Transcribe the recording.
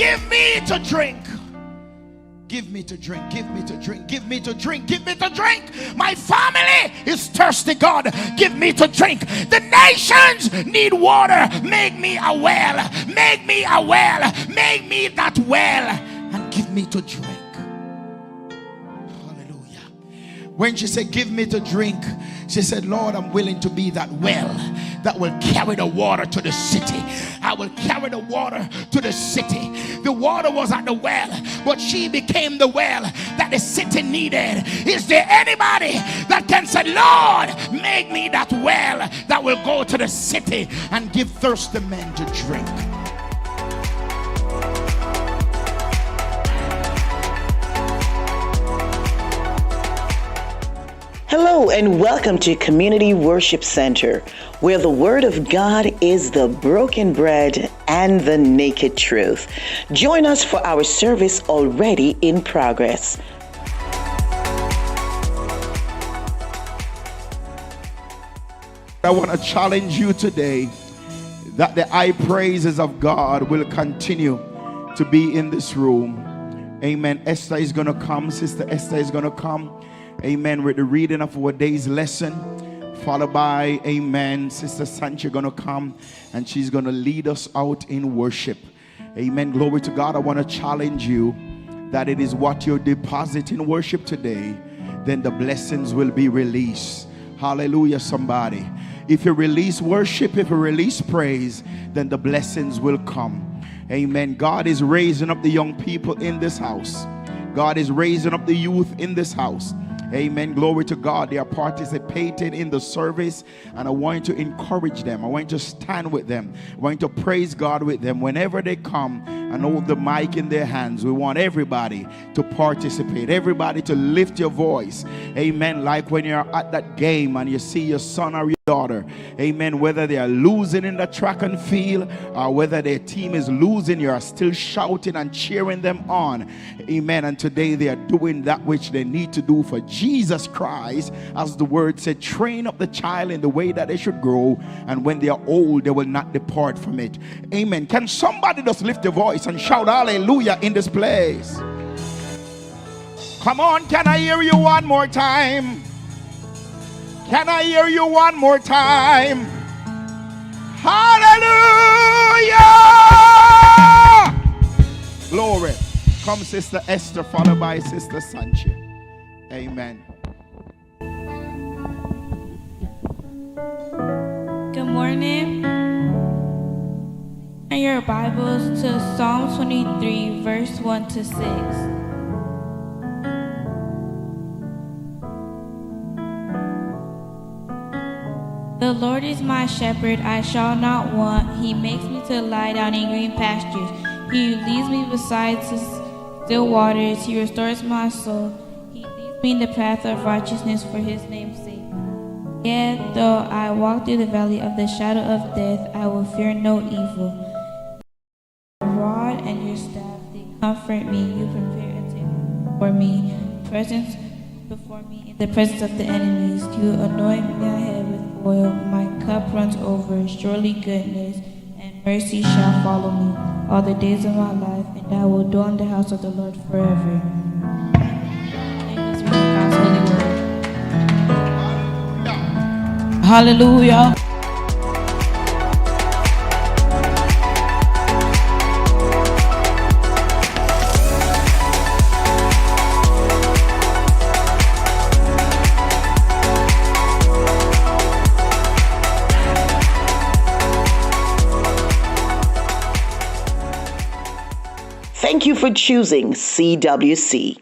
give me to drink. Give me to drink, give me to drink, give me to drink, give me to drink. My family is thirsty, God. Give me to drink. The nations need water. Make me a well. Make me a well. Make me that well. And give me to drink. Hallelujah. When she said, give me to drink, she said, Lord, I'm willing to be that well that will carry the water to the city. I will carry the water to the city. The water was at the well, but she became the well that the city needed. Is there anybody that can say, Lord, make me that well that will go to the city and give thirsty men to drink? Hello and welcome to Community Worship Center, where the Word of God is the broken bread and the naked truth. Join us for our service already in progress. I want to challenge you today that the high praises of God will continue to be in this room. Amen. Esther is going to come. Sister Esther is going to come. Amen. With the reading of our day's lesson, followed by, amen, Sister Sancha going to come and she's going to lead us out in worship. Amen. Glory to God. I want to challenge you that it is what you deposit in worship today, then the blessings will be released. Hallelujah, somebody. If you release worship, if you release praise, then the blessings will come. Amen. God is raising up the young people in this house. God is raising up the youth in this house. Amen. Glory to God. They are participating in the service, and I want to encourage them. I want to stand with them. I want to praise God with them. Whenever they come and hold the mic in their hands, we want everybody to participate, everybody to lift your voice. Amen. Like when you're at that game and you see your son or your daughter, amen, whether they are losing in the track and field or whether their team is losing, you are still shouting and cheering them on. Amen. And today they are doing that which they need to do for Jesus Christ. As the word said, train up the child in the way that they should grow, and when they are old they will not depart from it. Amen. Can somebody just lift your voice and shout hallelujah in this place? Come on, can I hear you one more time? Can I hear you one more time? Hallelujah! Glory. Come, Sister Esther, followed by Sister Sancha. Amen. Good morning. Turn your Bibles to Psalm 23, verse 1 to 6. The Lord is my shepherd, I shall not want. He makes me to lie down in green pastures. He leads me beside still waters. He restores my soul. He leads me in the path of righteousness for his name's sake. Yet though I walk through the valley of the shadow of death, I will fear no evil. Your rod and your staff, they comfort me. You prepare a table for me, presence before me in the presence of the enemies. You anoint my head with oil, my cup runs over. Surely goodness and mercy shall follow me all the days of my life, and I will dwell in the house of the Lord forever. Thanks be to God's holy word. Hallelujah. Thank you for choosing CWC.